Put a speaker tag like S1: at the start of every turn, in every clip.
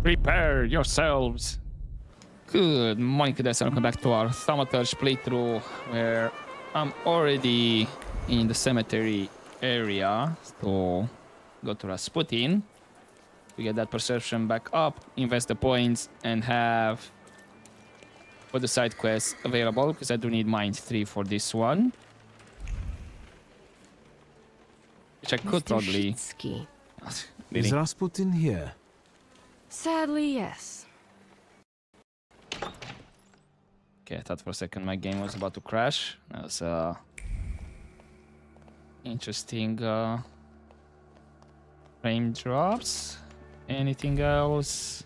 S1: Prepare yourselves. Good morning, guys, and welcome back to our Thaumaturge playthrough, where I'm already in the cemetery area. So go to Rasputin to get that perception back up, invest the points, and have all the side quests available, because I do need mind 3 for this one. Which I could
S2: Mr.
S1: probably...
S2: Shitsky.
S1: Really?
S3: Is Rasputin here?
S2: Sadly, yes.
S1: Okay, I thought for a second my game was about to crash. That was interesting frame drops. Anything else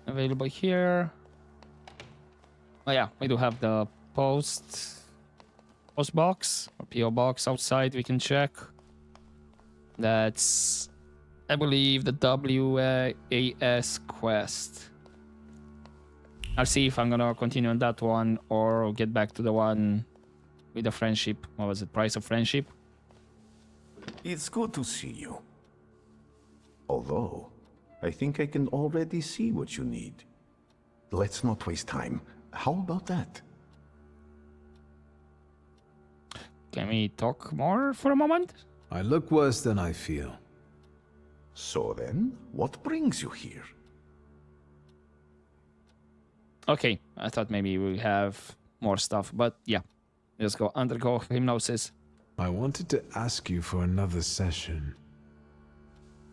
S1: available here? Oh yeah, we do have the post box or PO box outside. We can check. That's, I believe, the WAS quest. I'll see if I'm gonna continue on that one or get back to the one with the friendship. What was it? Price of friendship?
S4: It's good to see you. Although, I think I can already see what you need. Let's not waste time. How about that?
S1: Can we talk more for a moment?
S3: I look worse than I feel.
S4: So then, what brings you here?
S1: Okay, I thought maybe we have more stuff, but yeah. Let's go undergo hypnosis.
S3: I wanted to ask you for another session.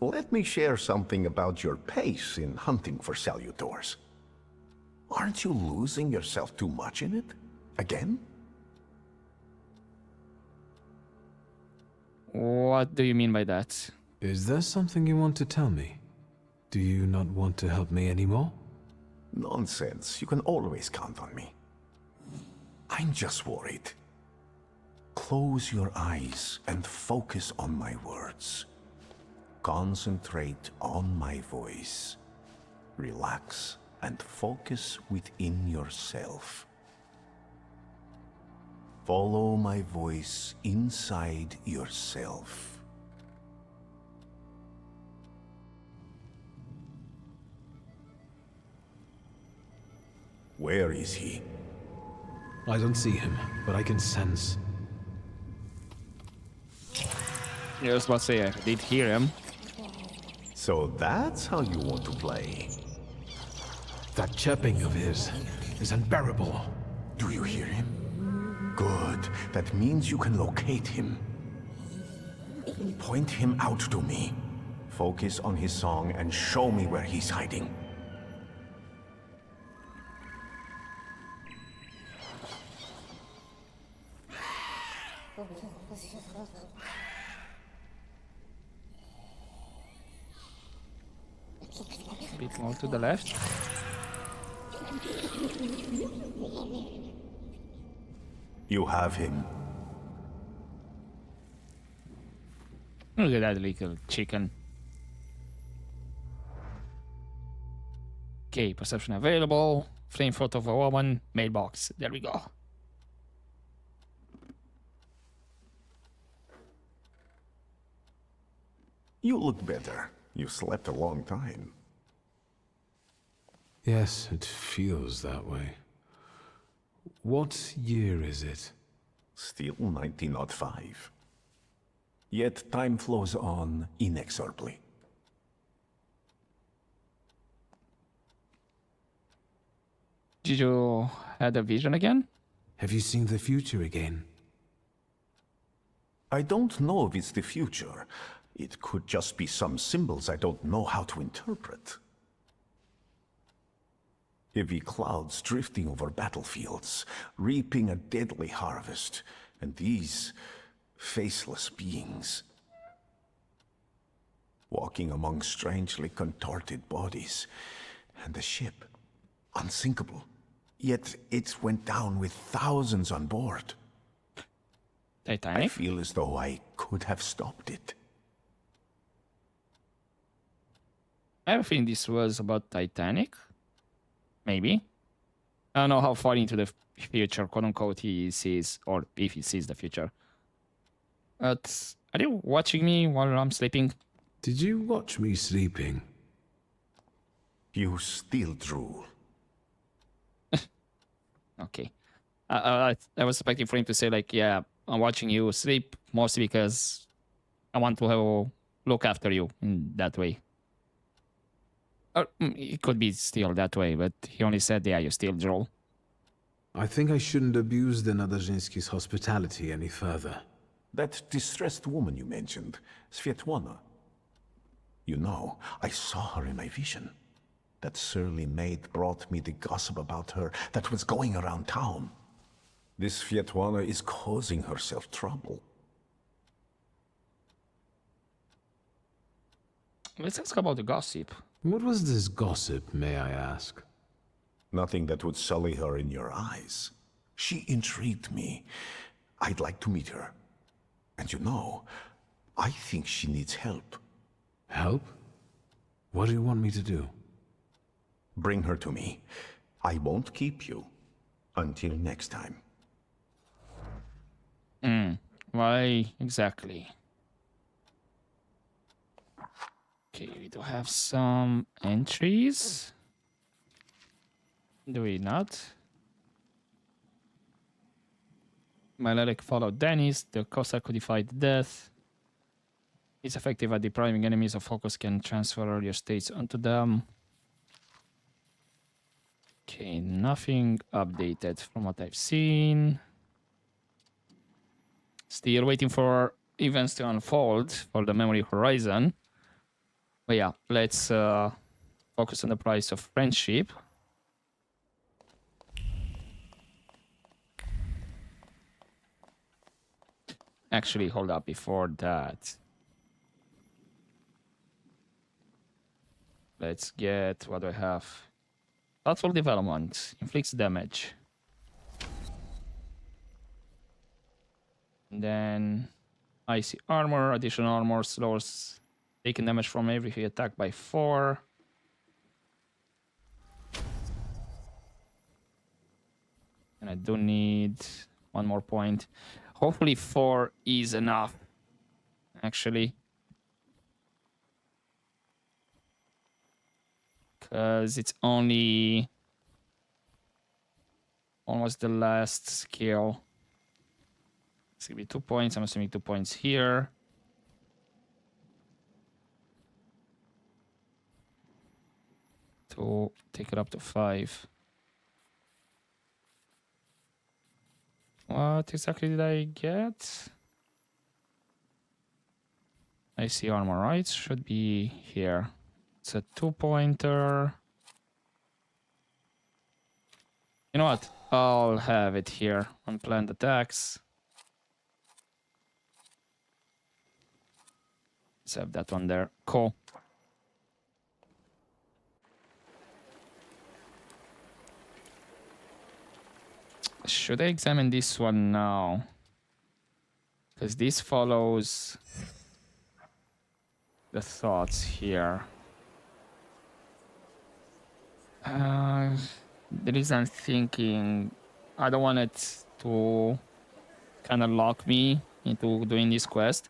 S4: Let me share something about your pace in hunting for salutors. Aren't you losing yourself too much in it? Again?
S1: What do you mean by that?
S3: Is there something you want to tell me? Do you not want to help me anymore?
S4: Nonsense. You can always count on me. I'm just worried. Close your eyes and focus on my words. Concentrate on my voice. Relax and focus within yourself. Follow my voice inside yourself. Where is he?
S3: I don't see him, but I can sense.
S1: Yeah, I was about to say, I did hear him.
S4: So that's how you want to play.
S3: That chirping of his is unbearable.
S4: Do you hear him? Good. That means you can locate him. Point him out to me. Focus on his song and show me where he's hiding.
S1: A bit more to the left.
S4: You have him.
S1: Look at that little chicken. Okay, perception available. Frame photo of a woman. Mailbox. There we go.
S4: You look better. You slept a long time.
S3: Yes, it feels that way. What year is it?
S4: Still 1905. Yet time flows on inexorably.
S1: Did you have a vision again?
S3: Have you seen the future again?
S4: I don't know if it's the future. It could just be some symbols I don't know how to interpret. Heavy clouds drifting over battlefields, reaping a deadly harvest, and these faceless beings walking among strangely contorted bodies, and the ship, unsinkable, yet it went down with thousands on board. I
S1: Titanic?
S4: feel as though I could have stopped it.
S1: I have a feeling this was about Titanic. Maybe. I don't know how far into the future, quote unquote, he sees, or if he sees the future. But are you watching me while I'm sleeping?
S3: Did you watch me sleeping?
S4: You still drool.
S1: Okay. I was expecting for him to say like, yeah, I'm watching you sleep mostly because I want to have, look after you in that way. Or it could be still that way, but he only said, yeah, you still drool.
S3: I think I shouldn't abuse the Nadezhinsky's hospitality any further.
S4: That distressed woman you mentioned, Svetlana. You know, I saw her in my vision. That surly maid brought me the gossip about her that was going around town. This Svetlana is causing herself trouble.
S1: Let's ask about the gossip.
S3: What was this gossip, may I ask?
S4: Nothing that would sully her in your eyes. She intrigued me. I'd like to meet her. And you know, I think she needs help.
S3: Help? What do you want me to do?
S4: Bring her to me. I won't keep you. Until next time.
S1: Why exactly? Okay, we do have some entries. Do we not? Malek followed Dennis. The Cossack codified death. It's effective at depriving enemies of focus, can transfer earlier states onto them. Okay, nothing updated from what I've seen. Still waiting for events to unfold for the memory horizon. But yeah, let's focus on the price of friendship. Actually, hold up before that. Let's get what do I have. Thoughtful development inflicts damage. And then icy armor, additional armor slows taking damage from every attack by 4. And I do need one more point. Hopefully 4 is enough, actually. Because it's only almost the last skill. It's gonna be 2 points. I'm assuming 2 points here. To take it up to 5. What exactly did I get? I see armor, right? Should be here. It's a 2-pointer. You know what? I'll have it here. Unplanned attacks. Let's have that one there. Cool. Should I examine this one now? Because this follows the thoughts here. The reason I'm thinking, I don't want it to kind of lock me into doing this quest.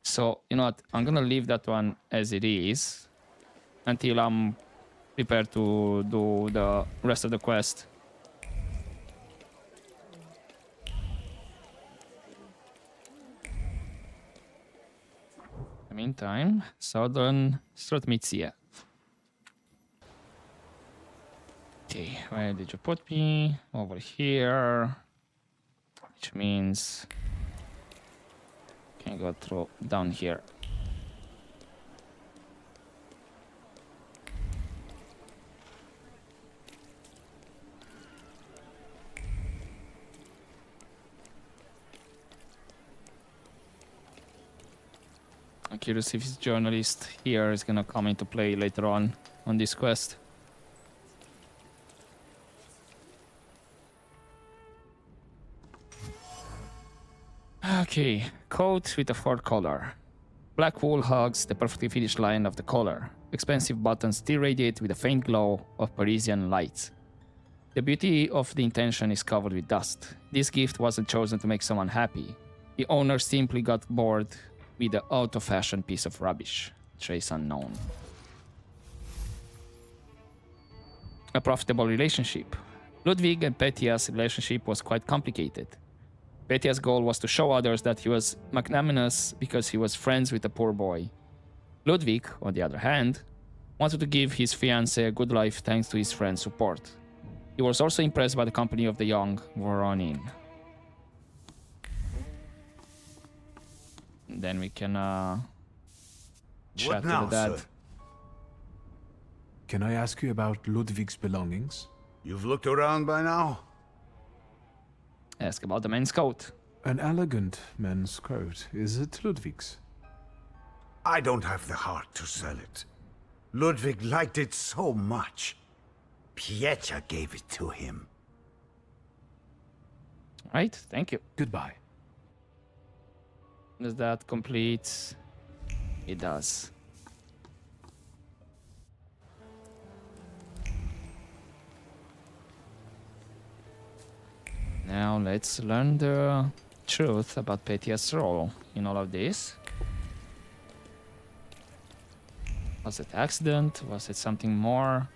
S1: So, you know what? I'm gonna leave that one as it is until I'm prepared to do the rest of the quest. In the meantime, Southern Strotmitsia. Okay, where did you put me? Over here. Which means can go through down here. I'm curious if this journalist here is gonna come into play later on this quest. Okay, coat with a fur collar. Black wool hugs the perfectly finished line of the collar. Expensive buttons still radiate with a faint glow of Parisian light. The beauty of the intention is covered with dust. This gift wasn't chosen to make someone happy. The owner simply got bored with the out-of-fashion piece of rubbish. Trace unknown. a profitable relationship. Ludwig and Petya's relationship was quite complicated. Petya's goal was to show others that he was magnanimous because he was friends with a poor boy. Ludwig, on the other hand, wanted to give his fiancée a good life thanks to his friend's support. He was also impressed by the company of the young Voronin. Then we can chat to the dad.
S5: Sir?
S3: Can I ask you about Ludwig's belongings?
S5: You've looked around by now?
S1: Ask about the men's coat.
S3: An elegant men's coat. Is it Ludwig's?
S5: I don't have the heart to sell it. Ludwig liked it so much. Petya gave it to him.
S1: Right, thank you.
S3: Goodbye.
S1: Does that complete? It does. Now let's learn the truth about Petya's role in all of this. Was it accident? Was it something more?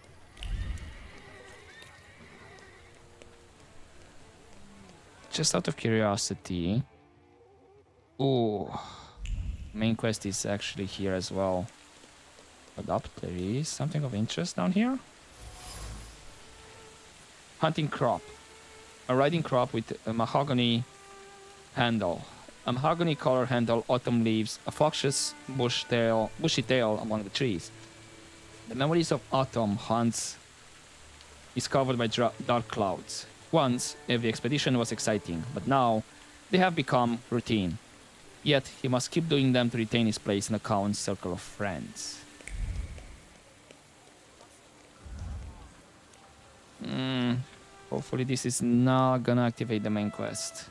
S1: Just out of curiosity. Ooh. Main quest is actually here as well. Adopt, there is something of interest down here. Hunting crop. A riding crop with a mahogany handle. A mahogany color handle, autumn leaves, a fox's bushy tail among the trees. The memories of autumn hunts is covered by dark clouds. Once, every expedition was exciting, but now they have become routine. Yet, he must keep doing them to retain his place in the Count's circle of friends. Hopefully this is not gonna activate the main quest.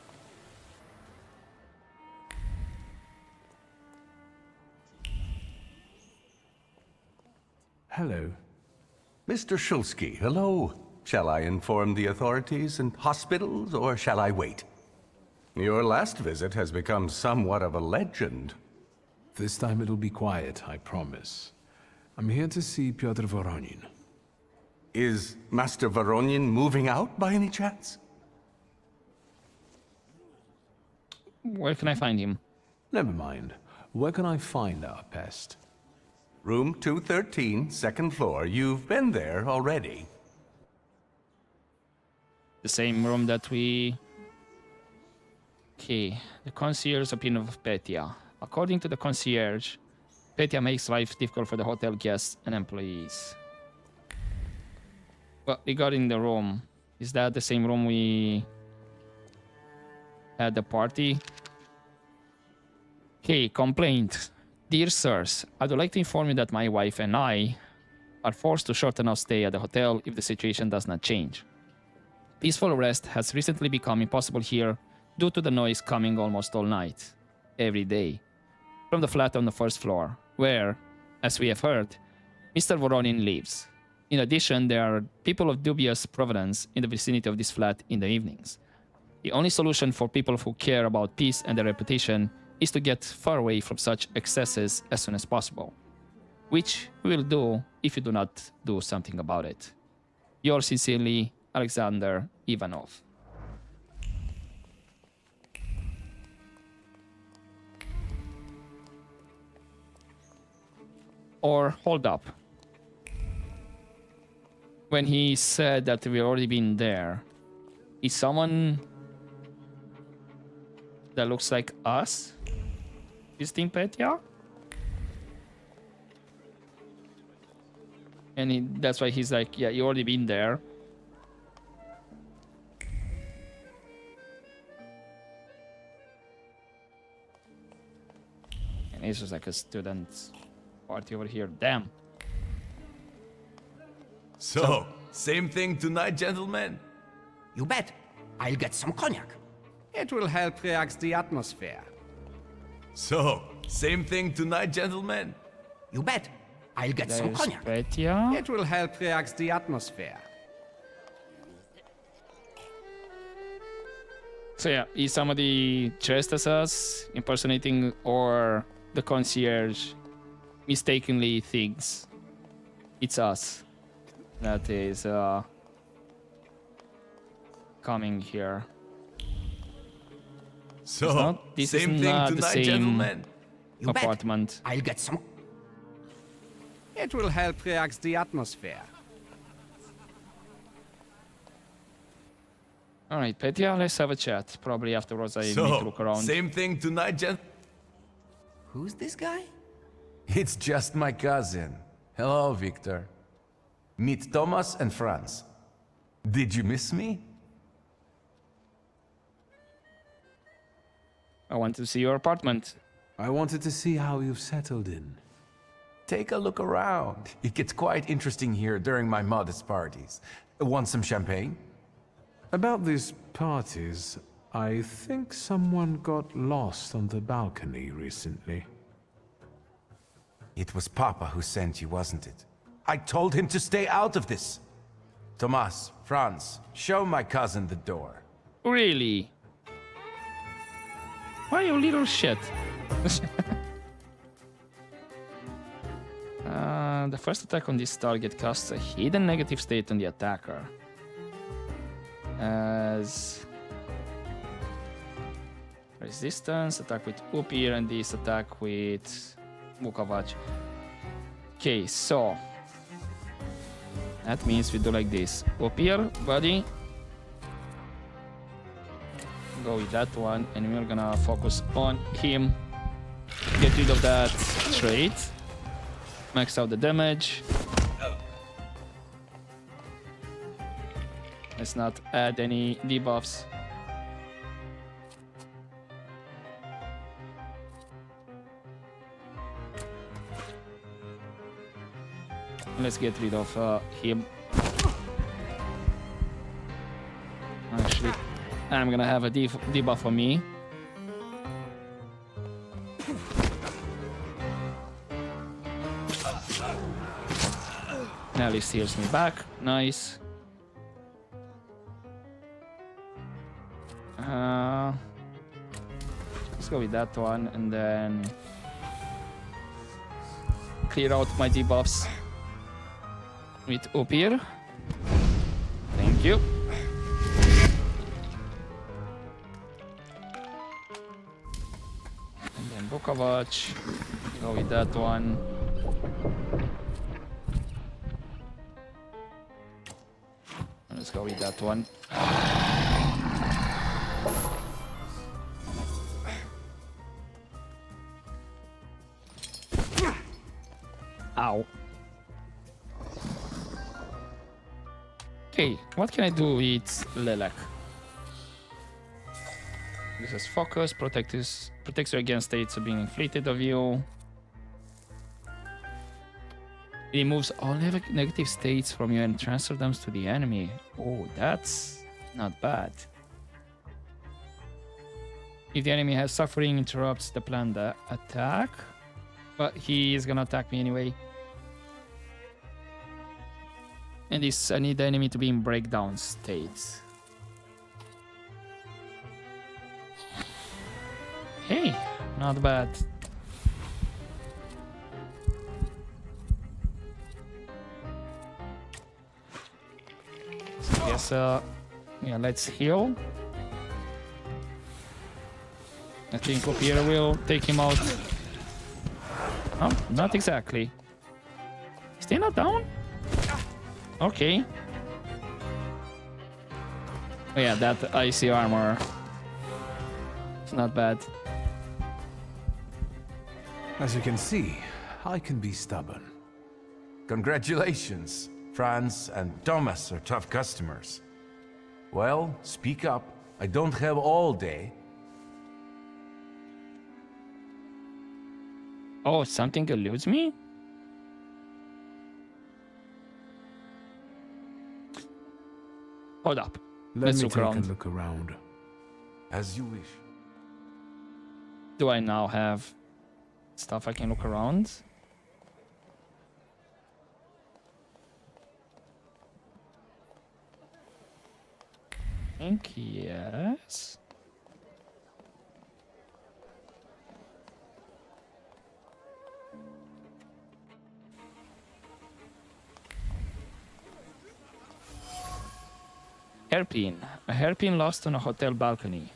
S3: Hello.
S6: Mr. Shulsky, hello. Shall I inform the authorities and hospitals, or shall I wait? Your last visit has become somewhat of a legend.
S3: This time it'll be quiet, I promise. I'm here to see Pyotr Voronin.
S6: Is Master Voronin moving out by any chance?
S1: Where can I find him?
S3: Never mind. Where can I find our pest?
S6: Room 213, second floor. You've been there already.
S1: The same room that we... Okay, the concierge's opinion of Petya. According to the concierge, Petya makes life difficult for the hotel guests and employees. Well, regarding the room, is that the same room we had the party? Okay, complaint. Dear sirs, I would like to inform you that my wife and I are forced to shorten our stay at the hotel if the situation does not change. Peaceful rest has recently become impossible here due to the noise coming almost all night, every day, from the flat on the first floor, where, as we have heard, Mr. Voronin lives. In addition, there are people of dubious provenance in the vicinity of this flat in the evenings. The only solution for people who care about peace and their reputation is to get far away from such excesses as soon as possible, which we will do if you do not do something about it. Yours sincerely, Alexander Ivanov. Or hold up. When he said that we've already been there, is someone that looks like us visiting Petya? And that's why he's like, yeah, you already been there. And it's just like a student party over here. Damn.
S7: So, same thing tonight, gentlemen?
S8: You bet. I'll get some cognac.
S9: It will help relax the atmosphere.
S7: So, same thing tonight, gentlemen?
S8: You bet. I'll get some
S1: There's
S8: cognac.
S1: Petya.
S9: It will help relax the atmosphere.
S1: So yeah, is somebody dressed as us, impersonating, or the concierge mistakenly thinks it's us? that is coming here.
S7: So,
S1: This
S7: same
S1: is
S7: thing
S1: not the
S7: tonight,
S1: same
S7: gentlemen.
S8: You bet.
S1: apartment.
S8: I'll get some.
S9: It will help relax the atmosphere.
S1: All right, Petya, let's have a chat. Probably afterwards I need to look
S7: So,
S1: around.
S7: same thing tonight,
S8: Who's this guy?
S10: It's just my cousin. Hello, Victor. Meet Thomas and Franz. Did you miss me?
S1: I want to see your apartment.
S3: I wanted to see how you've settled in.
S10: Take a look around. It gets quite interesting here during my modest parties. Want some champagne?
S3: About these parties, I think someone got lost on the balcony recently.
S10: It was Papa who sent you, wasn't it? I told him to stay out of this. Thomas, Franz, show my cousin the door.
S1: Really? Why, you little shit? The first attack on this target casts a hidden negative state on the attacker. As resistance, attack with Upir, and this attack with Vukovac. Okay, so that means we do like this. Upir, buddy. Go with that one, and we're gonna focus on him. Get rid of that trait. Max out the damage. Let's not add any debuffs. Let's get rid of him. Actually, I'm gonna have a debuff for me. Now this heals me back. Nice. Let's go with that one and then clear out my debuffs with Upir. Thank you. And then Vukovac. Go with that one. Let's go with that one. Ow. Okay, what can I do with Lelek? This is focus, protects you against states of being inflicted of you. It removes all negative states from you and transfer them to the enemy. Oh, that's not bad. If the enemy has suffering, interrupts the planned attack. But he is gonna attack me anyway. And this, I need the enemy to be in breakdown states. Hey, not bad. So yes, yeah, let's heal. I think Upir will take him out. Oh, not exactly. Still not down? Okay. Oh yeah, that icy armor. It's not bad.
S3: As you can see, I can be stubborn.
S10: Congratulations. Franz and Thomas are tough customers. Well, speak up. I don't have all day.
S1: Oh, something eludes me? Hold up. Let's look around.
S3: Take a look around.
S10: As you wish.
S1: Do I now have stuff I can look around? I think yes. Hairpin. A hairpin lost on a hotel balcony.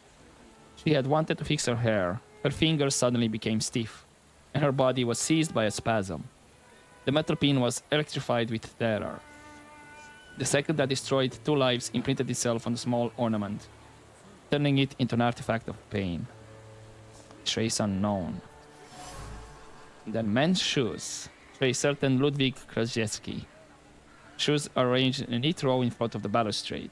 S1: She had wanted to fix her hair. Her fingers suddenly became stiff, and her body was seized by a spasm. The metal pin was electrified with terror. The second that destroyed 2 lives imprinted itself on the small ornament, turning it into an artifact of pain. Trace unknown. Then men's shoes. Trace certain Ludwig Krajewski. Shoes arranged in a neat row in front of the balustrade.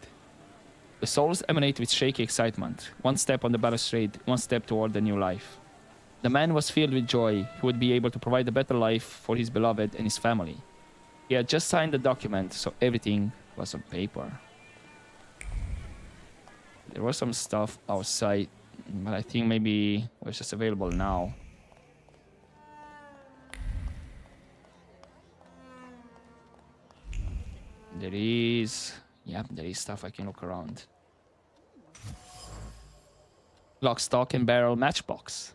S1: The soles emanate with shaky excitement. 1 step on the balustrade, 1 step toward the new life. The man was filled with joy. He would be able to provide a better life for his beloved and his family. He had just signed the document, so everything was on paper. There was some stuff outside, but I think maybe it was just available now. There is stuff I can look around. Lock, stock, and barrel matchbox.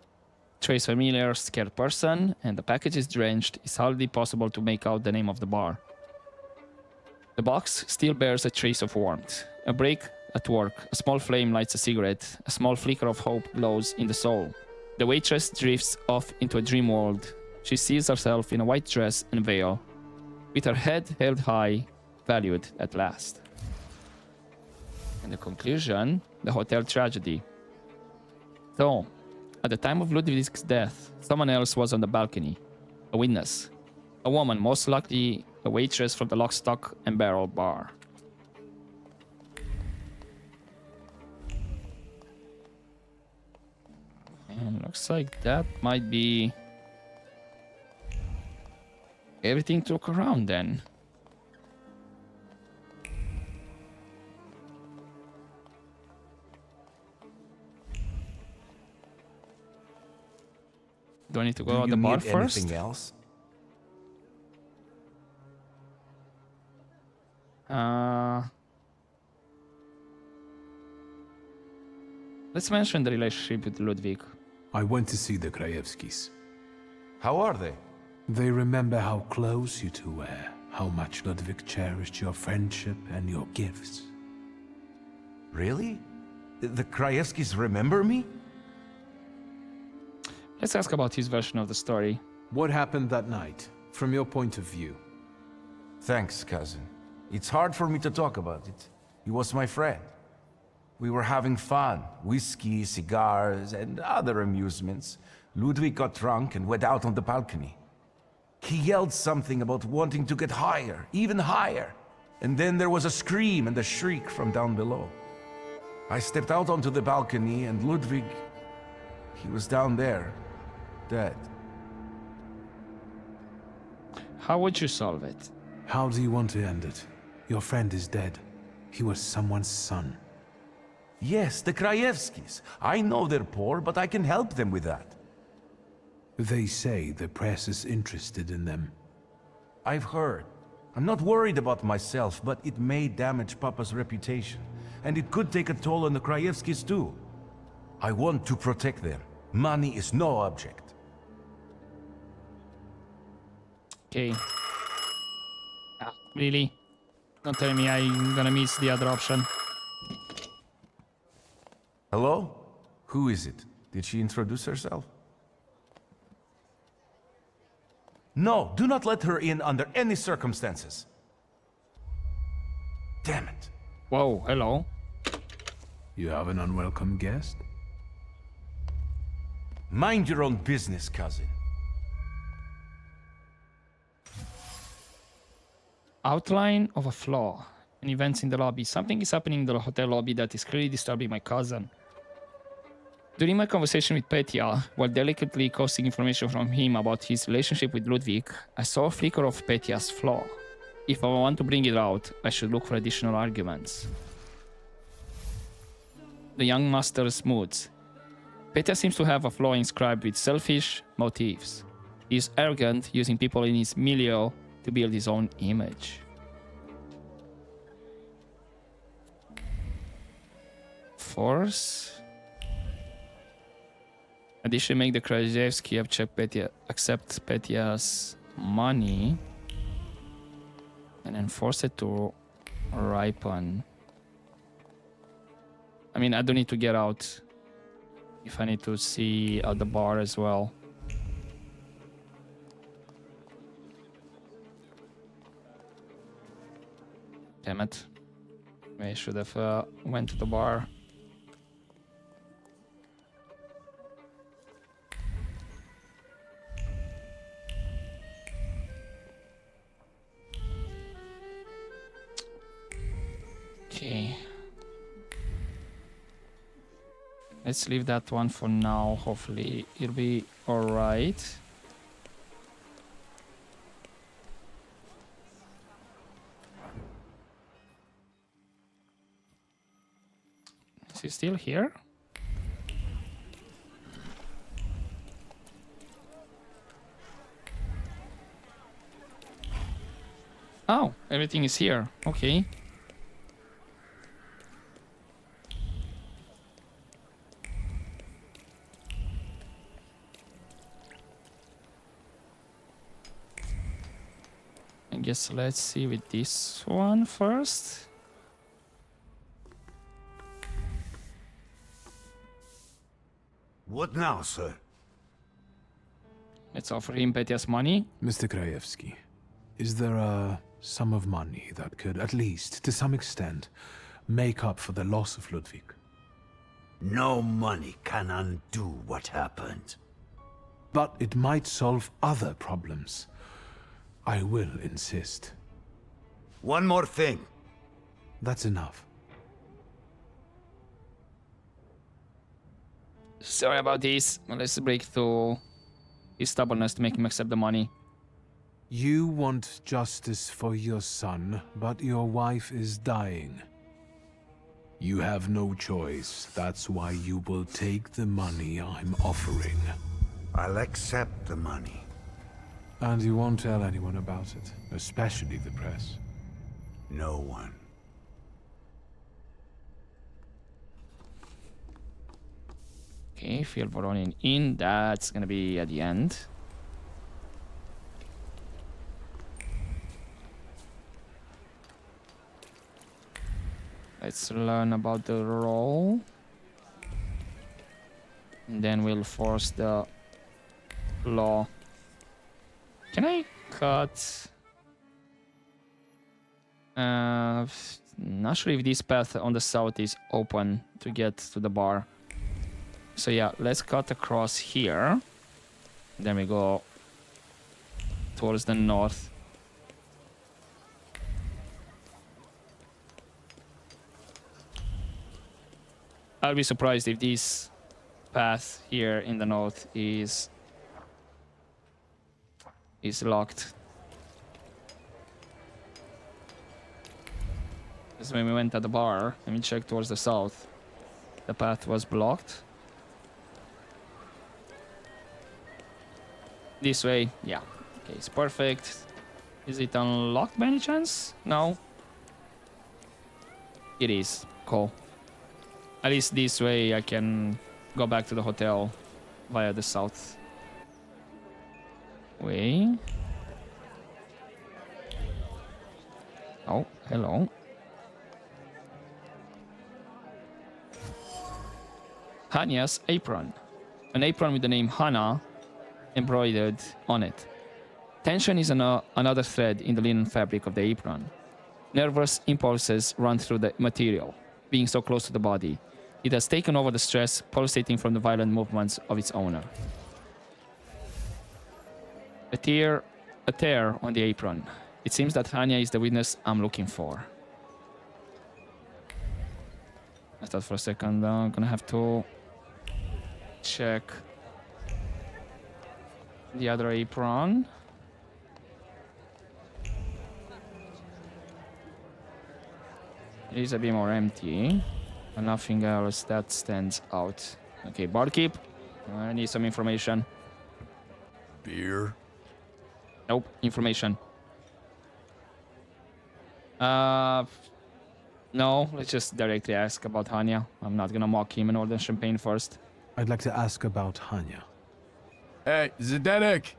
S1: Trace familiar, scared person, and the package is drenched. It's hardly possible to make out the name of the bar. The box still bears a trace of warmth. A break at work, a small flame lights a cigarette, a small flicker of hope glows in the soul. The waitress drifts off into a dream world. She sees herself in a white dress and veil, with her head held high, valued at last. And the conclusion, the hotel tragedy. So, at the time of Ludwig's death, someone else was on the balcony. A witness. A woman, most likely a waitress from the Lock, Stock and Barrel bar. And looks like that might be everything to look around then. Do I need to go to the bar first?
S10: Anything else?
S1: Let's mention the relationship with Ludwig.
S3: I went to see the Krajewskis.
S10: How are they?
S3: They remember how close you two were, how much Ludwig cherished your friendship and your gifts.
S10: Really? The Krajewskis remember me?
S1: Let's ask about his version of the story.
S3: What happened that night, from your point of view?
S10: Thanks, cousin. It's hard for me to talk about it. He was my friend. We were having fun, whiskey, cigars, and other amusements. Ludwig got drunk and went out on the balcony. He yelled something about wanting to get higher, even higher. And then there was a scream and a shriek from down below. I stepped out onto the balcony and Ludwig, he was down there, dead.
S1: How would you solve it?
S3: How do you want to end it? Your friend is dead. He was someone's son.
S10: Yes, the Krajewskis. I know they're poor, but I can help them with that.
S3: They say the press is interested in them.
S10: I've heard. I'm not worried about myself, but it may damage Papa's reputation. And it could take a toll on the Krajewskis too. I want to protect them. Money is no object.
S1: Okay. Really? Don't tell me I'm gonna miss the other option.
S10: Hello? Who is it? Did she introduce herself? No, do not let her in under any circumstances. Damn it.
S1: Whoa, hello.
S3: You have an unwelcome guest?
S10: Mind your own business, cousin.
S1: Outline of a flaw. An events in the lobby. Something is happening in the hotel lobby that is clearly disturbing my cousin. During my conversation with Petya, while delicately coaxing information from him about his relationship with Ludwig, I saw a flicker of Petya's flaw. If I want to bring it out, I should look for additional arguments. The young master's moods. Petya seems to have a flaw inscribed with selfish motives. He is arrogant, using people in his milieu to build his own image. Force. Additionally, make the Krajewski accept Petya's money and then force it to ripen. I mean, I don't need to get out if I need to see at the bar as well. Damn it. I should have went to the bar. Okay. Let's leave that one for now. Hopefully it'll be alright. Is he still here? Oh, everything is here. Okay. I guess let's see with this one first.
S5: What now, sir?
S1: Let's offer him Petya's money.
S3: Mr. Krajewski, is there a sum of money that could, at least to some extent, make up for the loss of Ludwig?
S5: No money can undo what happened.
S3: But it might solve other problems. I will insist.
S5: One more thing.
S3: That's enough.
S1: Sorry about this. Let's break through his stubbornness to make him accept the money.
S3: You want justice for your son, but your wife is dying. You have no choice. That's why you will take the money I'm offering.
S5: I'll accept the money.
S3: And you won't tell anyone about it, especially the press.
S5: No one.
S1: Okay, Phil Voronin in. That's gonna be at the end. Let's learn about the role. And then we'll force the law. Can I cut? Not sure if this path on the south is open to get to the bar. So yeah, let's cut across here. Then we go towards the north. I'll be surprised if this path here in the north is locked. Because when we went at the bar and we checked towards the south, the path was blocked. This way, yeah. Okay, it's perfect. Is it unlocked by any chance? No. It is. Cool. At least this way I can go back to the hotel via the south way. Oh, hello. Hanya's apron. An apron with the name Hana embroidered on it. Tension is another thread in the linen fabric of the apron. Nervous impulses run through the material, being so close to the body. It has taken over the stress pulsating from the violent movements of its owner. A tear on the apron. It seems that Hanya is the witness I'm looking for. I thought for a second I'm gonna have to check the other apron. It is a bit more empty, but nothing else that stands out. Okay, barkeep, I need some information.
S7: Beer?
S1: Nope, information. No, let's just directly ask about Hanya. I'm not gonna mock him and order champagne first.
S3: I'd like to ask about Hanya.
S7: Hey, Zdenek!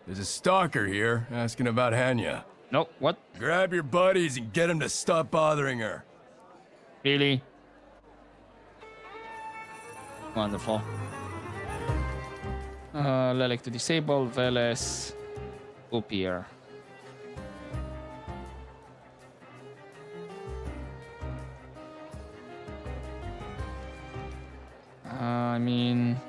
S7: There's a stalker here asking about Hanya.
S1: Nope, what?
S7: Grab your buddies and get them to stop bothering her.
S1: Really? Wonderful. Lelek to disable, Veles up here. I mean...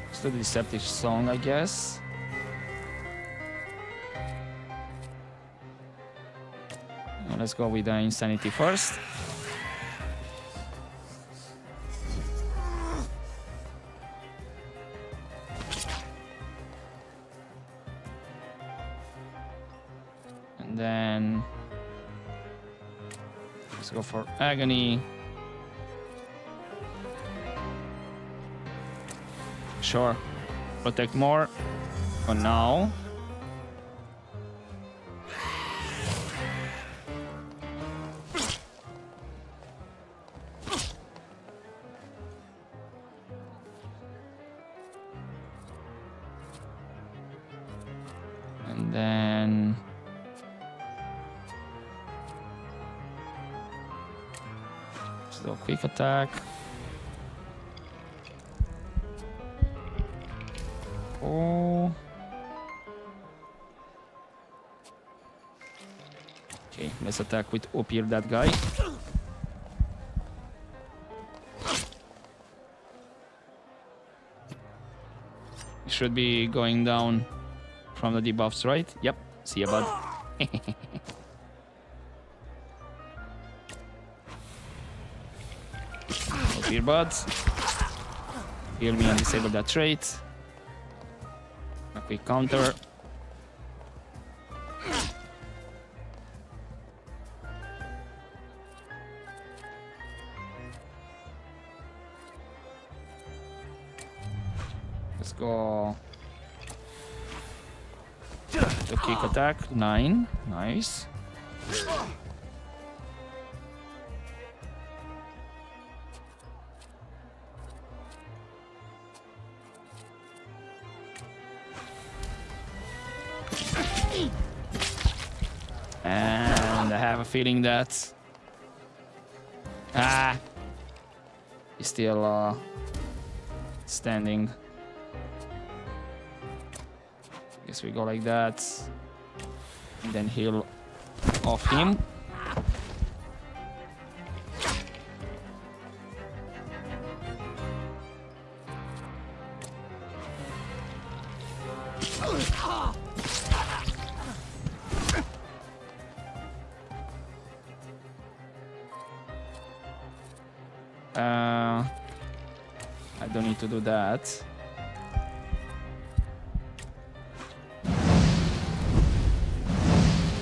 S1: It's the Deceptive Song, I guess. Let's go with the Insanity first. And then let's go for Agony. Sure. Protect more for now. And then still quick attack. Oh. Okay, let's attack with Opir that guy. He should be going down from the debuffs, right? Yep. See ya, bud. Opir, buds. Heal me and disable that trait. A quick counter. Let's go. The kick attack, 9. Nice. And I have a feeling that he's still standing. Guess we go like that, and then heal off him. I don't need to do that.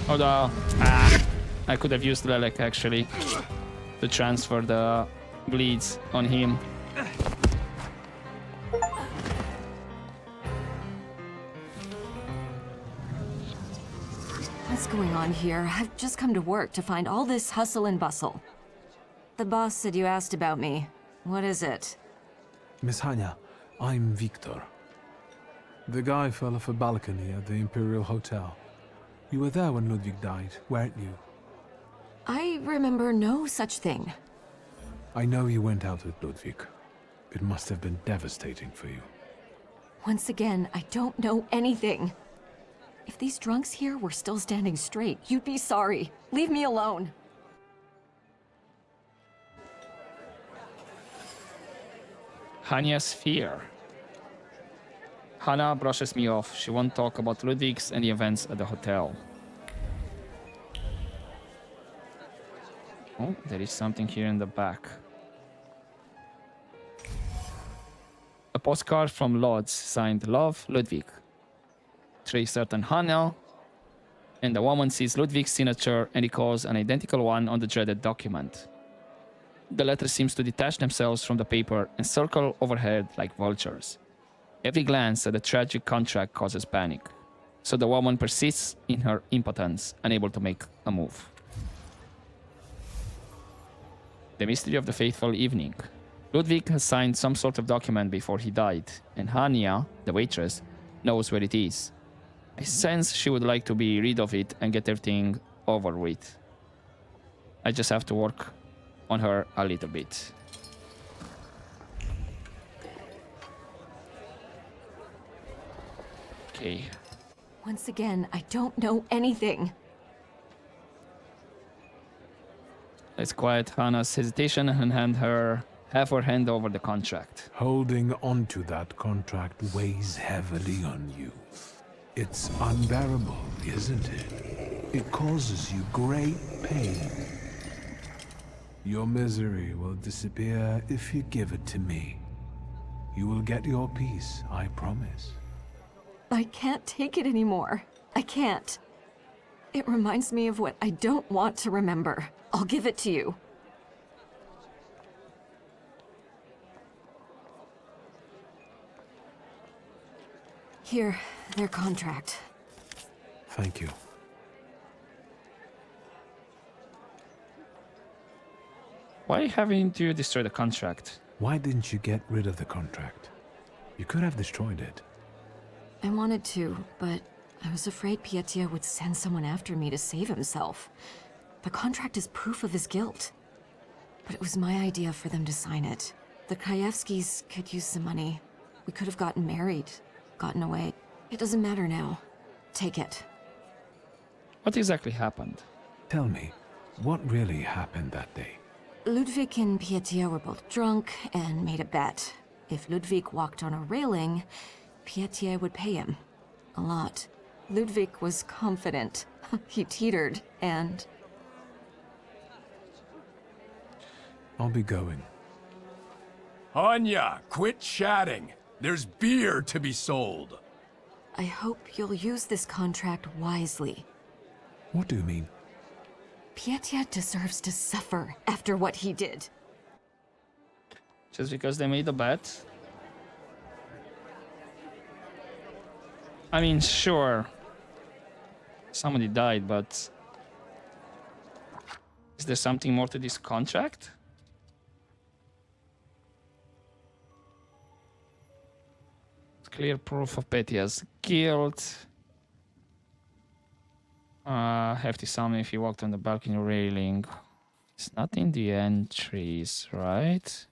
S1: Although, I could have used Lelek actually to transfer the bleeds on him.
S2: What's going on here? I've just come to work to find all this hustle and bustle. The boss said you asked about me. What is it?
S3: Miss Hanya, I'm Victor. The guy fell off a balcony at the Imperial Hotel. You were there when Ludwig died, weren't you?
S2: I remember no such thing.
S3: I know you went out with Ludwig. It must have been devastating for you.
S2: Once again, I don't know anything. If these drunks here were still standing straight, you'd be sorry. Leave me alone.
S1: Hanya's fear. Hannah brushes me off. She won't talk about Ludwig's and the events at the hotel. Oh, there is something here in the back. A postcard from Lodz signed Love, Ludwig. Trace certain Hannah, and the woman sees Ludwig's signature and recalls an identical one on the dreaded document. The letters seems to detach themselves from the paper and circle overhead like vultures. Every glance at the tragic contract causes panic, so the woman persists in her impotence, unable to make a move. The mystery of the fateful evening. Ludwig has signed some sort of document before he died, and Hania, the waitress, knows where it is. I sense she would like to be rid of it and get everything over with. I just have to work on her a little bit. Okay.
S2: Once again, I don't know anything.
S1: Let's quiet Hannah's hesitation and have her hand over the contract.
S3: Holding onto that contract weighs heavily on you. It's unbearable, isn't it? It causes you great pain. Your misery will disappear if you give it to me. You will get your peace, I promise.
S2: I can't take it anymore. I can't. It reminds me of what I don't want to remember. I'll give it to you. Here, their contract.
S3: Thank you.
S1: Why haven't you destroyed the contract?
S3: Why didn't you get rid of the contract? You could have destroyed it.
S2: I wanted to, but I was afraid Petya would send someone after me to save himself. The contract is proof of his guilt. But it was my idea for them to sign it. The Krajewskis could use some money. We could have gotten married, gotten away. It doesn't matter now. Take it.
S1: What exactly happened?
S3: Tell me, what really happened that day?
S2: Ludwig and Petya were both drunk and made a bet. If Ludwig walked on a railing, Petya would pay him. A lot. Ludwig was confident. He teetered, and...
S3: I'll be going.
S7: Anya, quit chatting. There's beer to be sold.
S2: I hope you'll use this contract wisely.
S3: What do you mean?
S2: Petya deserves to suffer after what he did.
S1: Just because they made a bet? I mean, sure. Somebody died, but... is there something more to this contract? It's clear proof of Petya's guilt. Hefty sum if he walked on the balcony railing. It's not in the entries, right?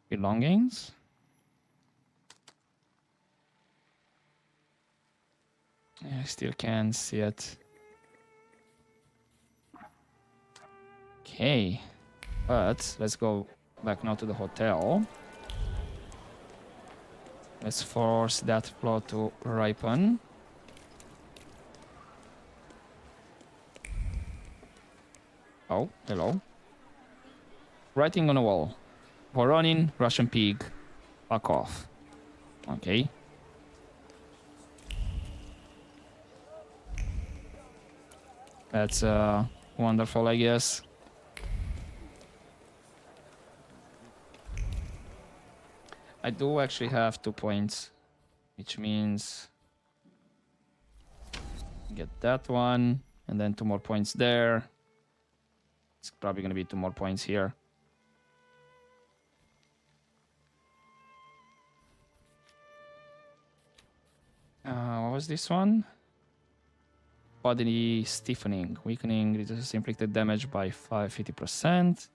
S1: Belongings? I still can't see it. Okay, but let's go back now to the hotel. Let's force that plot to ripen. Oh, hello. Writing on the wall. Voronin, Russian pig. Fuck off. Okay. That's wonderful, I guess. I do actually have 2 points, which means get that one, and then 2 more points there. It's probably going to be 2 more points here. What was this one? Body stiffening. Weakening reduces inflicted damage by 50%.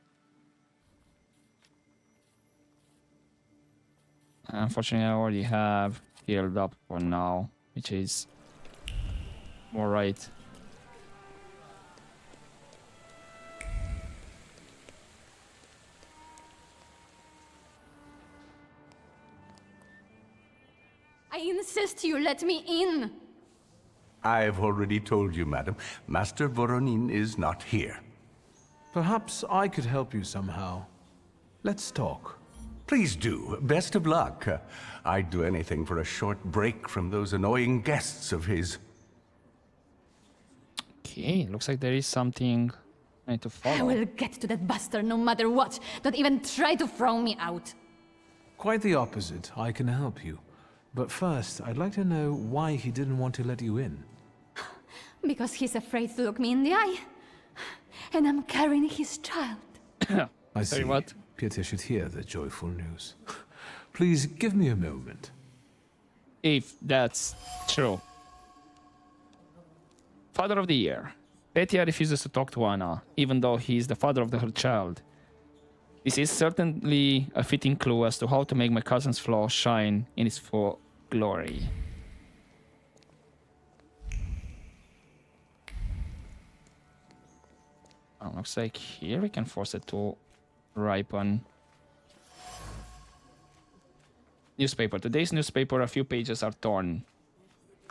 S1: Unfortunately, I already have healed up for now, which is more right.
S11: I insist you let me in!
S6: I've already told you, madam. Master Voronin is not here.
S3: Perhaps I could help you somehow. Let's talk.
S6: Please do. Best of luck. I'd do anything for a short break from those annoying guests of his.
S1: Okay, looks like there is something I need to follow.
S11: I will get to that bastard no matter what. Don't even try to throw me out.
S3: Quite the opposite. I can help you. But first, I'd like to know why he didn't want to let you in.
S11: Because he's afraid to look me in the eye. And I'm carrying his child.
S3: I see.
S1: Sorry, what?
S3: Petya should hear the joyful news. Please give me a moment.
S1: if that's true. Father of the Year. Petya refuses to talk to Anna, even though he is the father of her child. This is certainly a fitting clue as to how to make my cousin's flaw shine in its full glory. Oh, looks like here we can force it to ripen. Newspaper. Today's newspaper, a few pages are torn.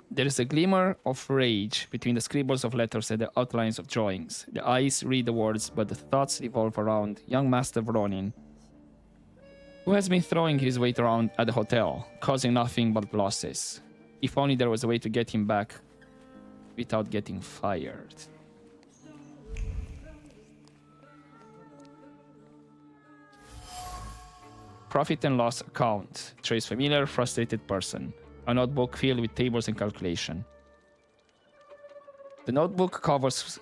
S1: There is a glimmer of rage between the scribbles of letters and the outlines of drawings. The eyes read the words, but the thoughts revolve around young Master Voronin, who has been throwing his weight around at the hotel, causing nothing but losses. If only there was a way to get him back without getting fired. Profit and loss account. Trace familiar, frustrated person. A notebook filled with tables and calculation. The notebook covers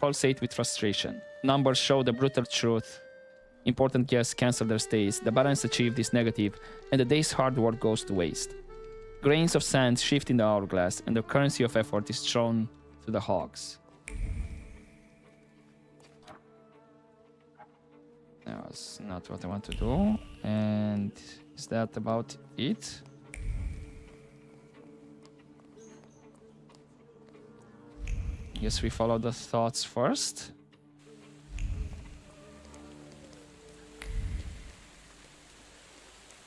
S1: pulsate with frustration. Numbers show the brutal truth. Important guests cancel their stays. The balance achieved is negative, and the day's hard work goes to waste. Grains of sand shift in the hourglass, and the currency of effort is thrown to the hogs. That's not what I want to do. And is that about it? Guess we follow the thoughts first.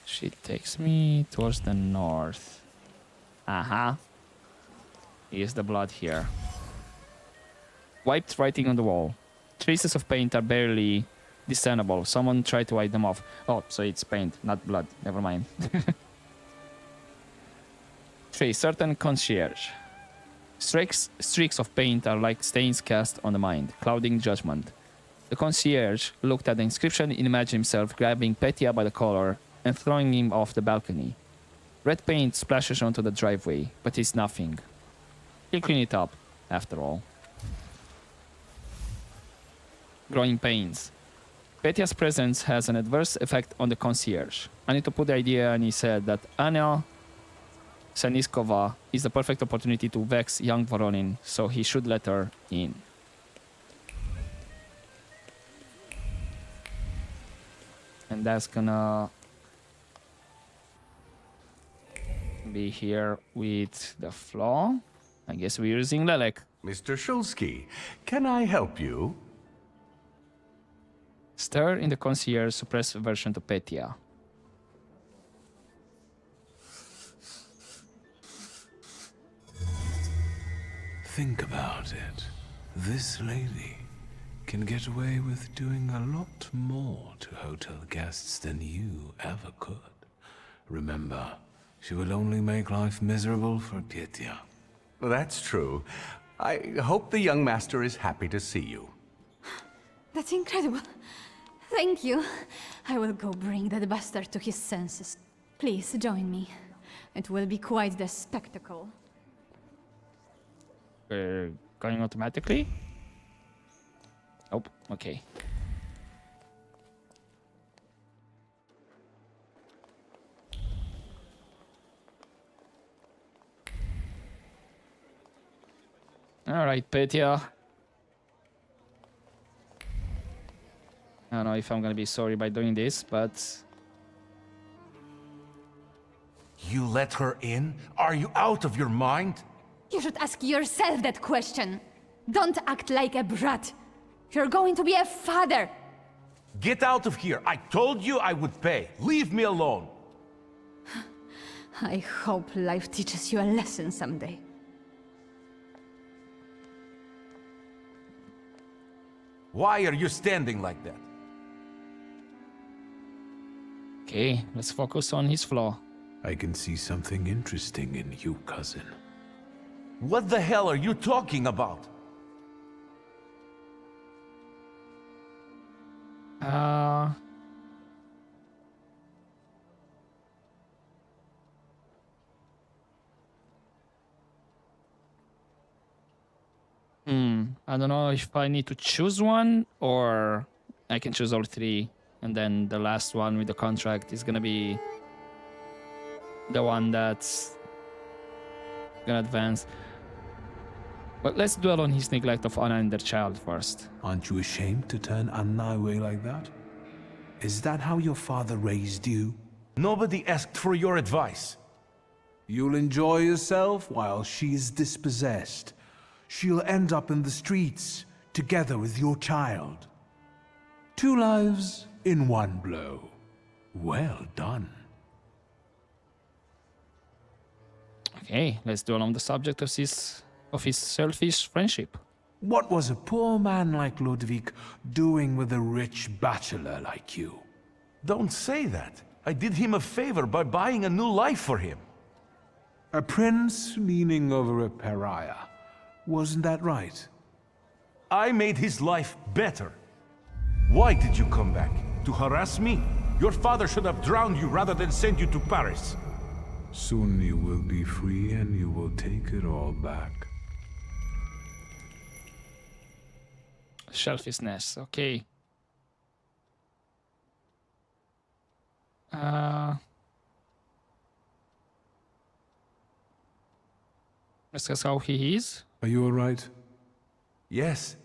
S1: She takes me towards the north. Here's the blood here. Wiped writing on the wall. Traces of paint are barely discernible. Someone tried to wipe them off. Oh, so it's paint, not blood. Never mind. Trace, certain concierge. Streaks of paint are like stains cast on the mind, clouding judgment. The concierge looked at the inscription and imagined himself grabbing Petya by the collar and throwing him off the balcony. Red paint splashes onto the driveway, but it's nothing. He'll clean it up, after all. Growing pains. Petya's presence has an adverse effect on the concierge. I need to put the idea in his head that Anna Saniskova is the perfect opportunity to vex young Voronin, so he should let her in. And that's gonna be here with the flaw. I guess we're using Lelek.
S6: Mr. Shulsky, can I help you?
S1: Stir in the concierge suppressed version to Petya.
S3: Think about it. This lady can get away with doing a lot more to hotel guests than you ever could. Remember, she will only make life miserable for Petya.
S6: That's true. I hope the young master is happy to see you.
S11: That's incredible. Thank you. I will go bring that bastard to his senses. Please join me. It will be quite the spectacle.
S1: We're going automatically? Oh, okay. Alright, Petya. I don't know if I'm gonna be sorry by doing this, but...
S10: You let her in? Are you out of your mind?
S11: You should ask yourself that question. Don't act like a brat. You're going to be a father.
S10: Get out of here. I told you I would pay. Leave me alone.
S11: I hope life teaches you a lesson someday.
S10: Why are you standing like that?
S1: Okay, let's focus on his flaw.
S3: I can see something interesting in you, cousin.
S10: What the hell are you talking about?
S1: I don't know if I need to choose one or I can choose all three, and then the last one with the contract is gonna be the one that's gonna advance. But let's dwell on his neglect of Anna and their child first.
S3: Aren't you ashamed to turn Anna away like that? Is that how your father raised you?
S10: Nobody asked for your advice.
S3: You'll enjoy yourself while she's dispossessed. She'll end up in the streets, together with your child. 2 lives in 1 blow. Well done.
S1: Okay, let's dwell on the subject of his selfish friendship.
S3: What was a poor man like Ludwig doing with a rich bachelor like you?
S10: Don't say that. I did him a favor by buying a new life for him.
S3: A prince leaning over a pariah. Wasn't that right?
S10: I made his life better. Why did you come back? To harass me? Your father should have drowned you rather than send you to Paris.
S3: Soon you will be free and you will take it all back.
S1: Selfishness, okay. That's how he is.
S3: Are you alright?
S10: Yes.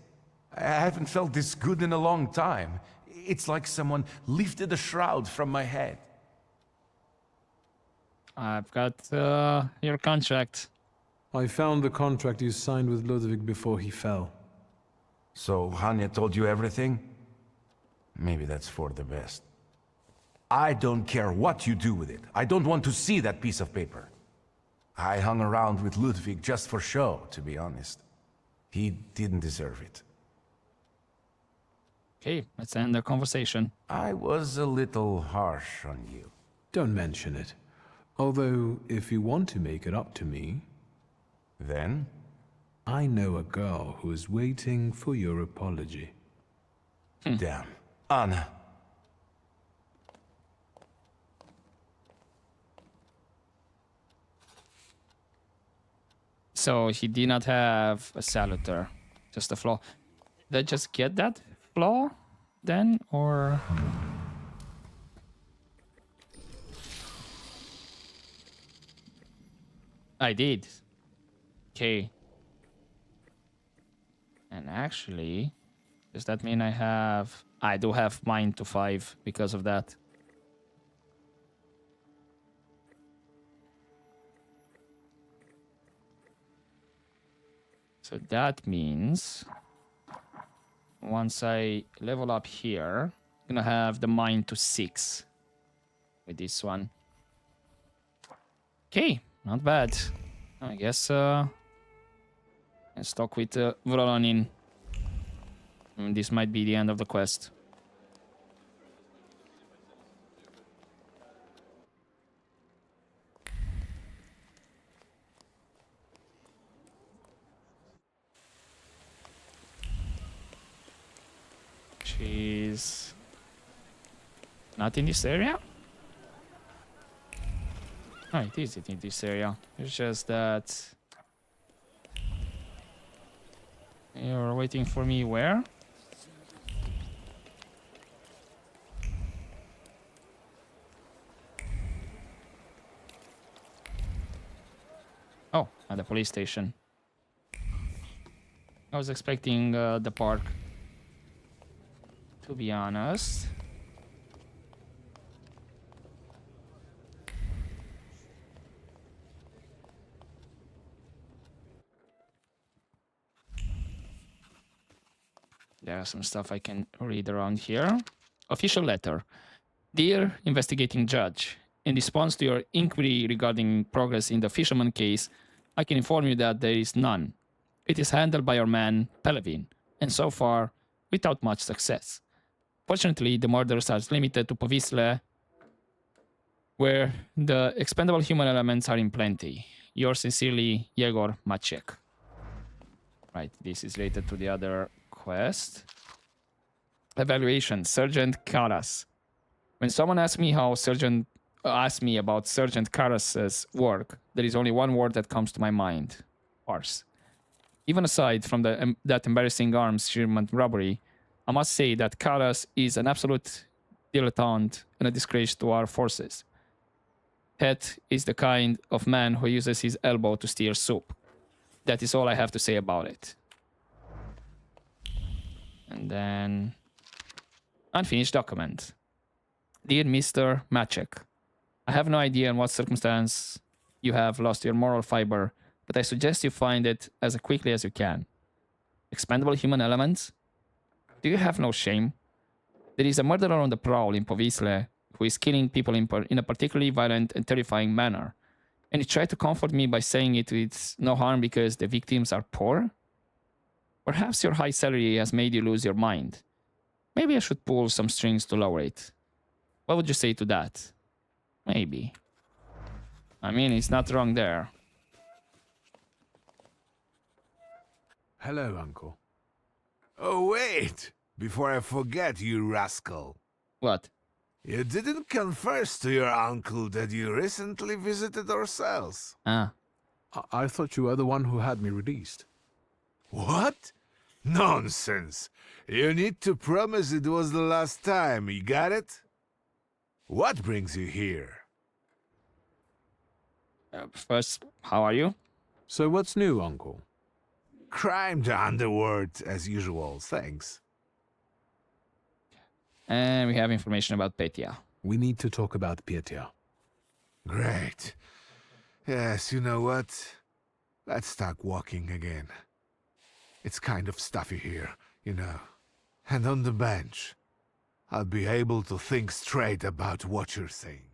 S10: I haven't felt this good in a long time. It's like someone lifted a shroud from my head.
S1: I've got your contract.
S3: I found the contract you signed with Ludwig before he fell.
S10: So Hanya told you everything? Maybe that's for the best. I don't care what you do with it. I don't want to see that piece of paper. I hung around with Ludwig just for show, to be honest. He didn't deserve it.
S1: Okay, let's end the conversation.
S10: I was a little harsh on you.
S3: Don't mention it. Although, if you want to make it up to me...
S10: Then?
S3: I know a girl who is waiting for your apology.
S10: Damn. Anna.
S1: So he did not have a saluter, just a flaw. Did I just get that flaw then, or? I did. Okay. And actually, does that mean I do have mine to 5 because of that? So that means once I level up here, I'm gonna have the mine to 6 with this one. Okay, not bad. I guess let's talk with Voronin. This might be the end of the quest. She's not in this area? Oh, it is in this area. It's just that you're waiting for me where? Oh, at the police station. I was expecting the park, to be honest. There's some stuff I can read around here. Official letter. Dear investigating judge, in response to your inquiry regarding progress in the fisherman case, I can inform you that there is none. It is handled by your man, Pelevin, and so far, without much success. Fortunately, the murders are limited to Povisle, where the expendable human elements are in plenty. Yours sincerely, Yegor Maciek. Right, this is related to the other quest. Evaluation, Sergeant Karas. When someone asks me about Sergeant Karas's work, there is only one word that comes to my mind: farce. Even aside from that embarrassing arms shipment robbery, I must say that Karas is an absolute dilettante and a disgrace to our forces. Pet is the kind of man who uses his elbow to steer soup. That is all I have to say about it. And then... unfinished document. Dear Mr. Machek, I have no idea in what circumstance you have lost your moral fiber, but I suggest you find it as quickly as you can. Expendable human elements? Do you have no shame? There is a murderer on the prowl in Povisle who is killing people in a particularly violent and terrifying manner. And you try to comfort me by saying it with no harm because the victims are poor? Perhaps your high salary has made you lose your mind. Maybe I should pull some strings to lower it. What would you say to that? Maybe. I mean, it's not wrong there.
S3: Hello, Uncle.
S5: Oh, wait! Before I forget, you rascal.
S1: What?
S5: You didn't confess to your uncle that you recently visited our cells.
S1: Ah.
S3: I thought you were the one who had me released.
S5: What? Nonsense! You need to promise it was the last time, you got it? What brings you here?
S1: First, how are you?
S3: So what's new, Uncle?
S5: Crime the underworld, as usual, thanks.
S1: And we have information about Petya.
S3: We need to talk about Petya.
S5: Great. Yes, you know what? Let's start walking again. It's kind of stuffy here, you know. And on the bench, I'll be able to think straight about what you're saying.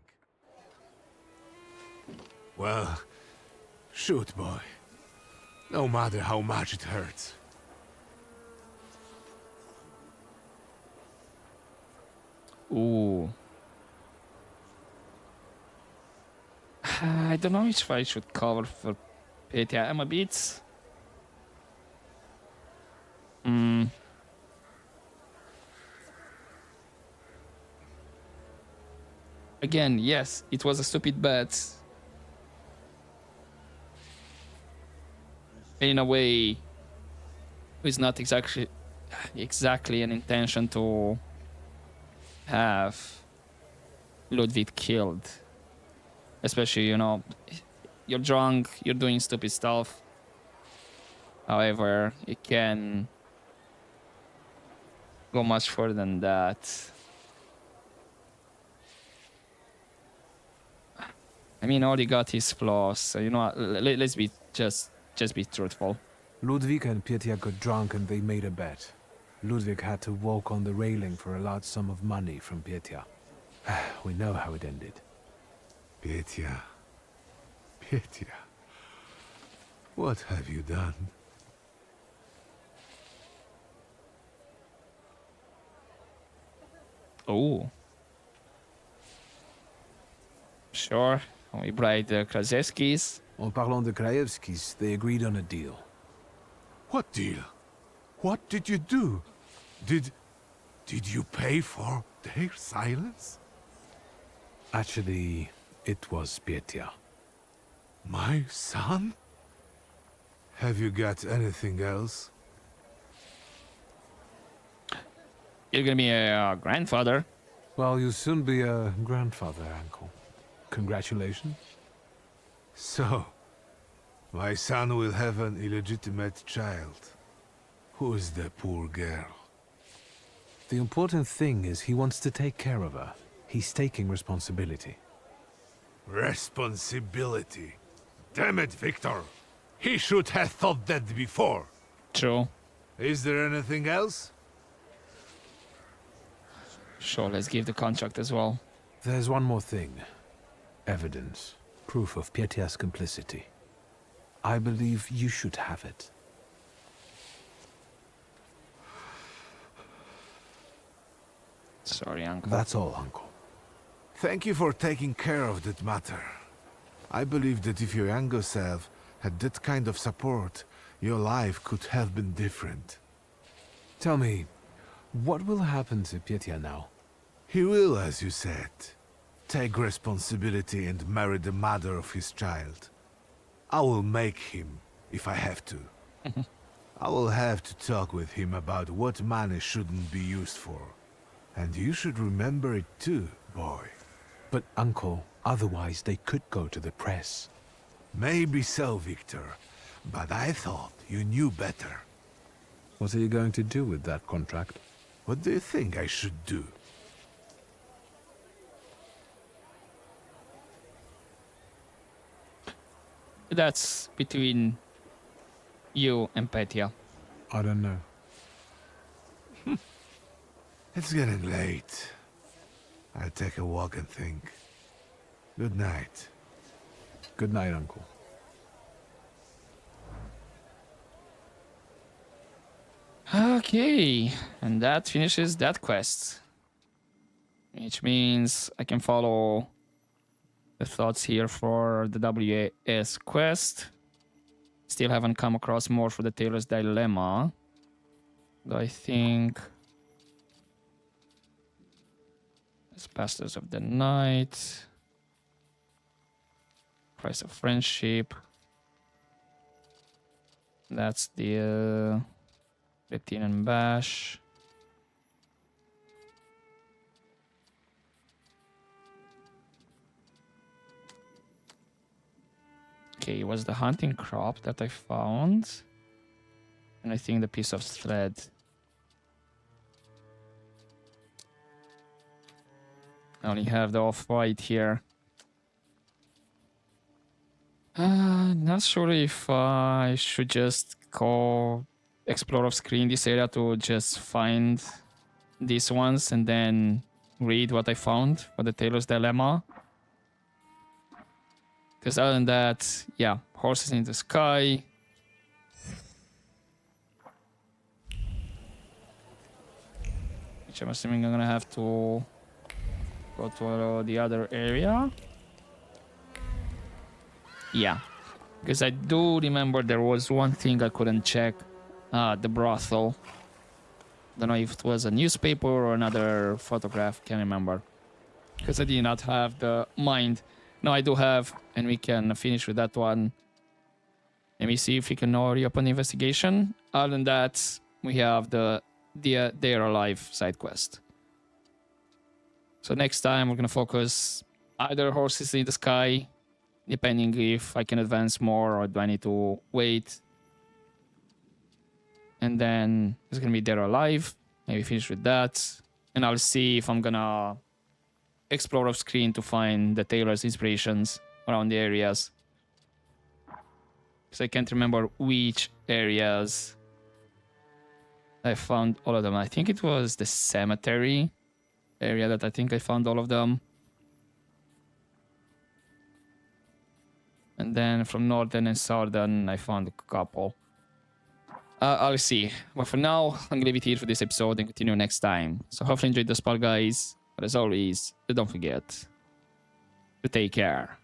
S5: Well, shoot, boy. No matter how much it hurts.
S1: Ooh. I don't know which I should cover for Petya. I'm a bit... Again, yes, it was a stupid bet. In a way, it's not exactly an intention to have Ludwig killed. Especially, you know, you're drunk, you're doing stupid stuff. However, it can go much further than that. I mean, all you got is flaws. So, you know, let's be just be truthful.
S3: Ludwig and Petya got drunk and they made a bet. Ludwig had to walk on the railing for a large sum of money from Petya. We know how it ended.
S5: Petya. Petya. What have you done?
S1: Oh. Sure. We bribed the Kraszewskis.
S3: En parlant de Krajewskis, they agreed on a deal.
S5: What deal? What did you do? Did you pay for their silence?
S3: Actually, it was Petya.
S5: My son? Have you got anything else?
S1: You're gonna be a grandfather.
S3: Well, you'll soon be a grandfather, Uncle. Congratulations.
S5: So, my son will have an illegitimate child. Who is the poor girl?
S3: The important thing is he wants to take care of her. He's taking responsibility.
S5: Responsibility. Damn it, Victor. He should have thought that before.
S1: True.
S5: Is there anything else?
S1: Sure, let's give the contract as well.
S3: There's one more thing. Evidence. Proof of Petya's complicity. I believe you should have it.
S1: Sorry, Uncle.
S3: That's all, Uncle.
S5: Thank you for taking care of that matter. I believe that if your younger self had that kind of support, your life could have been different.
S3: Tell me, what will happen to Petya now?
S5: He will, as you said, take responsibility and marry the mother of his child. I will make him, if I have to. I will have to talk with him about what money shouldn't be used for. And you should remember it too, boy.
S3: But, Uncle, Otherwise, they could go to the press.
S5: Maybe so, Victor. But I thought you knew better.
S3: What are you going to do with that contract?
S5: What do you think I should do?
S1: That's between you and Petya.
S3: I don't know.
S5: It's getting late. I'll take a walk and think. Good night.
S3: Good night, Uncle.
S1: Okay, and that finishes that quest. Which means I can follow the thoughts here for the WAS quest. Still haven't come across more for the Tailor's Dilemma. Though I think... It's Pastors of the Night. Price of Friendship. That's the... Reptilian and Bash. Okay, it was the hunting crop that I found. And I think the piece of thread. I only have the off-white here. Not sure if I should just go explore off screen this area to just find these ones and then read what I found for the Tailor's Dilemma. Because other than that, yeah, horses in the sky. Which I'm assuming I'm gonna have to go to the other area. Yeah, because I do remember there was one thing I couldn't check. The brothel. Don't know if it was a newspaper or another photograph, can't remember. Because I did not have the mind. No, I do have, and we can finish with that one. Let me see if we can now reopen the investigation. Other than that, we have the They Are Alive side quest. So next time we're gonna focus either horses in the sky, depending if I can advance more or do I need to wait. And then it's gonna be They're Alive. Maybe finish with that. And I'll see if I'm gonna explore off screen to find the Tailor's inspirations around the areas. Because I can't remember which areas I found all of them. I think it was the cemetery area that I think I found all of them. And then from northern and southern, I found a couple. I'll see. But for now, I'm gonna leave it here for this episode and continue next time. So hopefully you enjoyed the spot, guys. But as always, don't forget to take care.